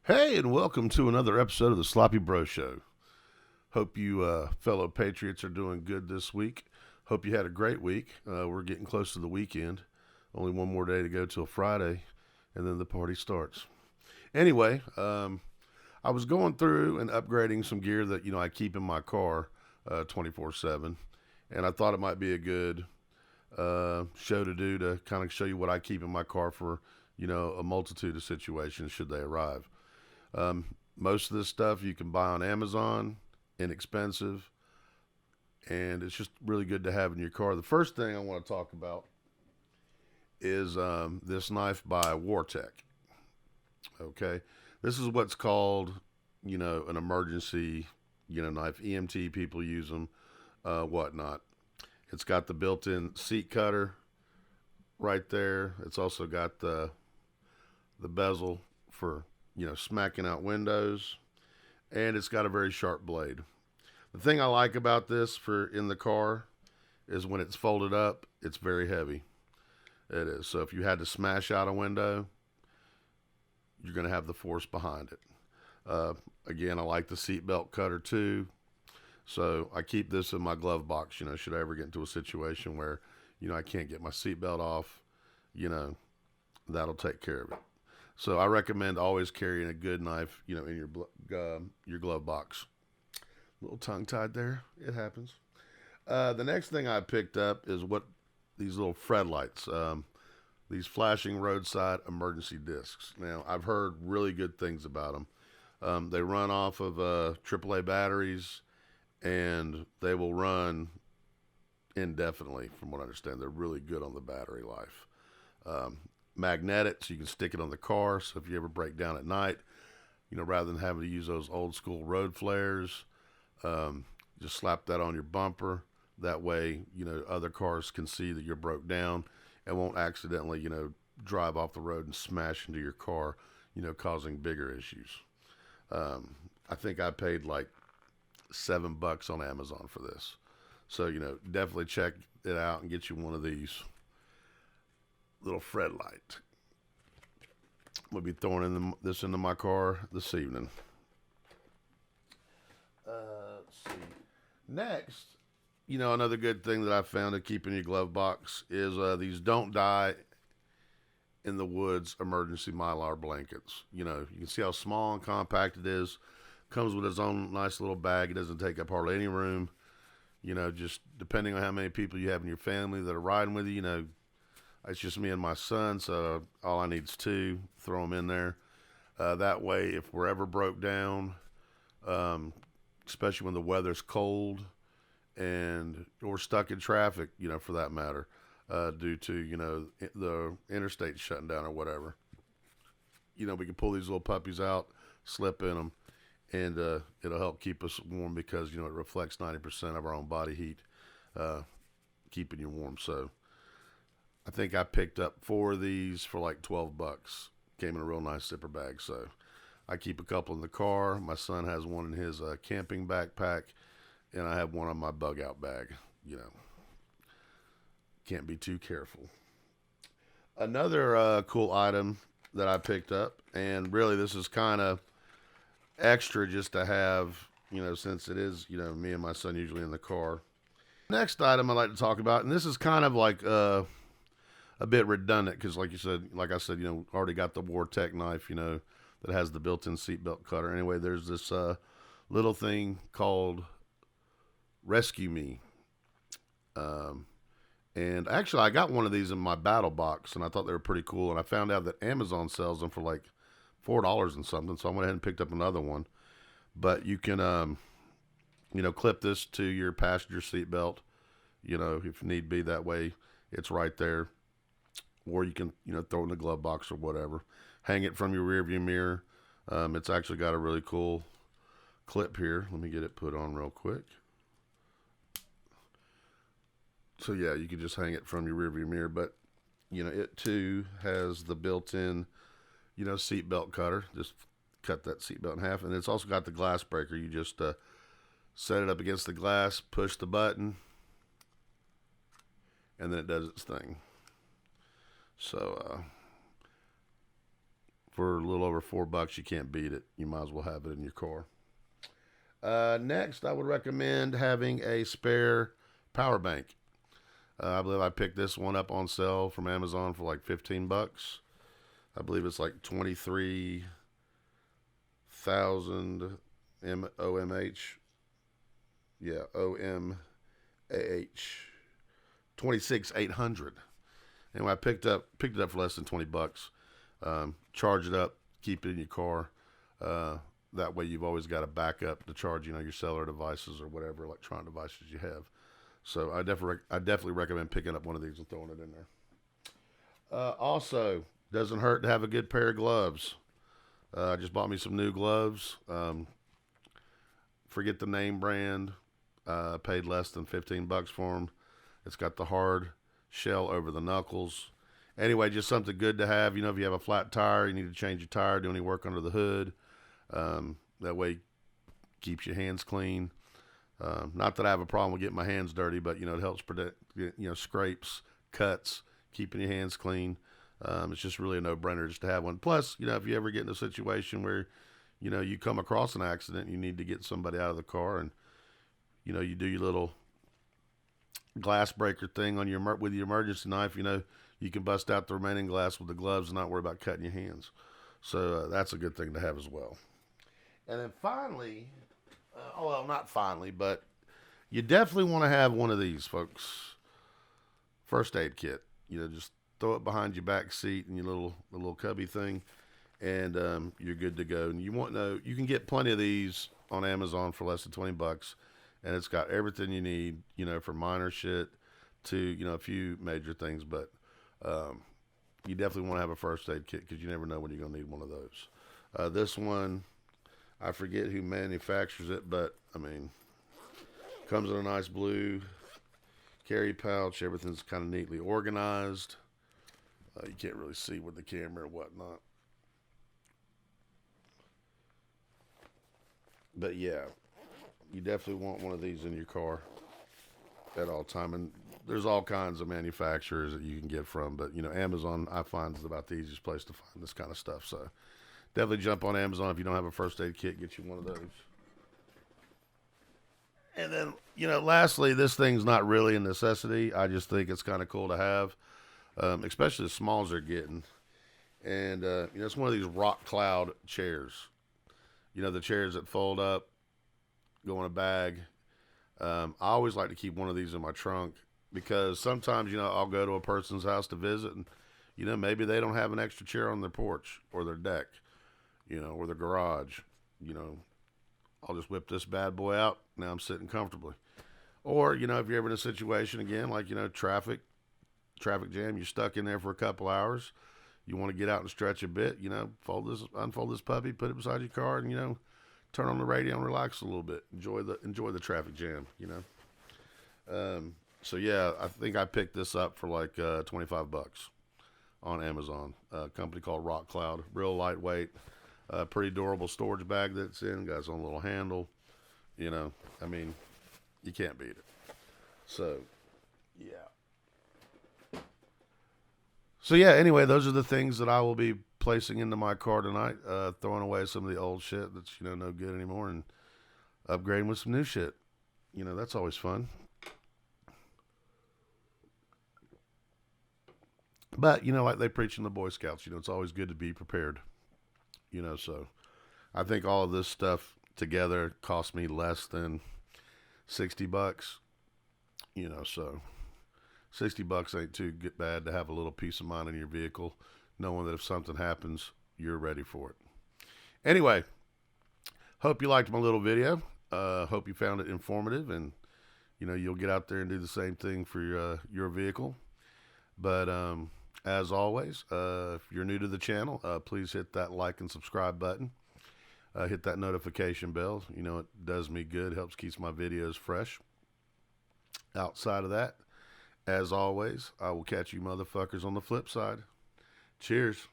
Hey, and welcome to another episode of the Sloppy Bro Show. Hope you fellow Patriots are doing good this week. Hope you had a great week. We're getting close to the weekend. Only one more day to go till Friday, and then the party starts. Anyway, I was going through and upgrading some gear that I keep in my car 24/7, and I thought it might be a good show to do to kind of show you what I keep in my car for a multitude of situations should they arrive. Most of this stuff you can buy on Amazon, inexpensive, and it's just really good to have in your car. The first thing I want to talk about is this knife by Wartech. Okay, this is what's called, an emergency, knife. EMT people use them, whatnot. It's got the built-in seat cutter right there. It's also got the bezel for smacking out windows, and it's got a very sharp blade. The thing I like about this for in the car is when it's folded up, it's very heavy. It is. So if you had to smash out a window, you're going to have the force behind it. Again, I like the seatbelt cutter too. So I keep this in my glove box, should I ever get into a situation where, I can't get my seatbelt off, that'll take care of it. So I recommend always carrying a good knife, in your glove box. A little tongue tied there. It happens. The next thing I picked up is these little Fred lights. These flashing roadside emergency discs. Now I've heard really good things about them. They run off of AAA batteries, and they will run indefinitely. From what I understand, they're really good on the battery life. Magnetic, so you can stick it on the car. So if you ever break down at night, rather than having to use those old school road flares, just slap that on your bumper. That way, other cars can see that you're broke down and won't accidentally, drive off the road and smash into your car, causing bigger issues. I think I paid like $7 on Amazon for this. So, definitely check it out and get you one of these little Fred light. We'll be throwing this into my car this evening. Let's see. Next, another good thing that I found to keep in your glove box is these Don't Die in the Woods emergency Mylar blankets. You can see how small and compact it is. Comes with its own nice little bag. It doesn't take up hardly any room. Just depending on how many people you have in your family that are riding with you, it's just me and my son, so all I need is two. Throw them in there. That way, if we're ever broke down, especially when the weather's cold and or stuck in traffic, for that matter, due to the interstate shutting down or whatever, we can pull these little puppies out, slip in them, and it'll help keep us warm because it reflects 90% of our own body heat, keeping you warm. So I think I picked up 4 of these for like $12. Came in a real nice zipper bag. So I keep a couple in the car. My son has one in his camping backpack, and I have one on my bug out bag. Can't be too careful. Another cool item that I picked up, and really this is kind of extra just to have, since it is, me and my son usually in the car. Next item I'd like to talk about, and this is kind of like a bit redundant because, like I said, already got the Wartech knife, that has the built-in seatbelt cutter. Anyway, there's this little thing called Rescue Me, and actually I got one of these in my battle box, and I thought they were pretty cool. And I found out that Amazon sells them for like $4 and something, so I went ahead and picked up another one. But you can, clip this to your passenger seatbelt, if need be. That way, it's right there. Or you can, throw it in the glove box or whatever. Hang it from your rearview mirror. It's actually got a really cool clip here. Let me get it put on real quick. So yeah, you can just hang it from your rearview mirror. But, it too has the built-in, seatbelt cutter. Just cut that seatbelt in half. And it's also got the glass breaker. You just set it up against the glass, push the button, and then it does its thing. So for a little over $4, you can't beat it. You might as well have it in your car. Next, I would recommend having a spare power bank. I believe I picked this one up on sale from Amazon for like $15. I believe it's like 23,000 OMH. Yeah, OMAH. 26,800. And I picked it up for less than $20. Charge it up, keep it in your car. That way you've always got a backup to charge, your cellular devices or whatever electronic devices you have. So I definitely recommend picking up one of these and throwing it in there. Also, doesn't hurt to have a good pair of gloves. I just bought me some new gloves. Forget the name brand. Paid less than $15 for them. It's got the hard shell over the knuckles. Anyway, just something good to have. If you have a flat tire, you need to change your tire, do any work under the hood. That way, keeps your hands clean. Not that I have a problem with getting my hands dirty, but it helps protect scrapes, cuts, keeping your hands clean. It's just really a no-brainer just to have one. Plus, if you ever get in a situation where you come across an accident, you need to get somebody out of the car, and you do your little glass breaker thing on with your emergency knife. You can bust out the remaining glass with the gloves and not worry about cutting your hands. So that's a good thing to have as well. And then finally, well, not finally, but you definitely want to have one of these, folks. First aid kit. Just throw it behind your back seat in your little cubby thing, and you're good to go. And you can get plenty of these on Amazon for less than $20, and it's got everything you need, from minor shit to a few major things. But you definitely want to have a first aid kit because you never know when you're going to need one of those. This one, I forget who manufactures it, but comes in a nice blue carry pouch. Everything's kind of neatly organized. You can't really see with the camera or whatnot. But yeah, you definitely want one of these in your car at all time. And there's all kinds of manufacturers that you can get from, but Amazon I find is about the easiest place to find this kind of stuff. So definitely jump on Amazon if you don't have a first aid kit. Get you one of those. And then lastly, this thing's not really a necessity. I just think it's kind of cool to have, especially as small as they're getting. And it's one of these rock cloud chairs. The chairs that fold up, go in a bag. I always like to keep one of these in my trunk because sometimes, I'll go to a person's house to visit and, maybe they don't have an extra chair on their porch or their deck, or their garage. I'll just whip this bad boy out. Now I'm sitting comfortably. Or, if you're ever in a situation again, like, traffic jam, you're stuck in there for a couple hours. You want to get out and stretch a bit, unfold this puppy, put it beside your car, and, turn on the radio and relax a little bit. Enjoy the traffic jam, So yeah, I think I picked this up for like $25 on Amazon. A company called Rock Cloud. Real lightweight, pretty durable storage bag that's in. Got its own little handle. You can't beat it. So yeah. Anyway, those are the things that I will be placing into my car tonight. Throwing away some of the old shit that's no good anymore, and upgrading with some new shit. That's always fun. But like they preach in the Boy Scouts, it's always good to be prepared. So I think all of this stuff together cost me less than $60. So $60 ain't too bad to have a little peace of mind in your vehicle, knowing that if something happens, you're ready for it. Anyway, hope you liked my little video. Hope you found it informative, and you'll get out there and do the same thing for your vehicle. But as always, if you're new to the channel, please hit that like and subscribe button. Hit that notification bell. It does me good. Helps keeps my videos fresh. Outside of that, as always, I will catch you motherfuckers on the flip side. Cheers.